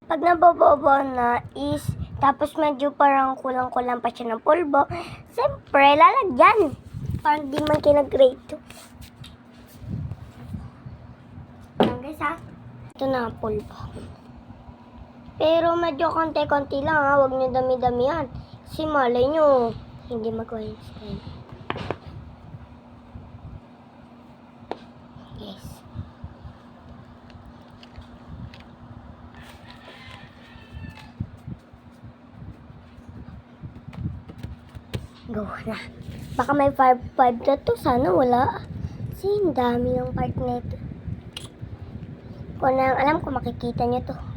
Pag nabobobo na is, tapos medyo parang kulang-kulang pa siya ng pulbo, siyempre, lalagyan. Parang di man kinag-grade 2. Ayan guys ha. Ito na ang pulbo. Pero medyo konti-konti lang ha. Huwag nyo dami-damihan. Kasi malay nyo, hindi mag-Einstein. Yes. Go na. Baka may 5-5 na to. Sana wala. Kasi ang dami ng part na ito. Kung na alam ko, makikita nyo to.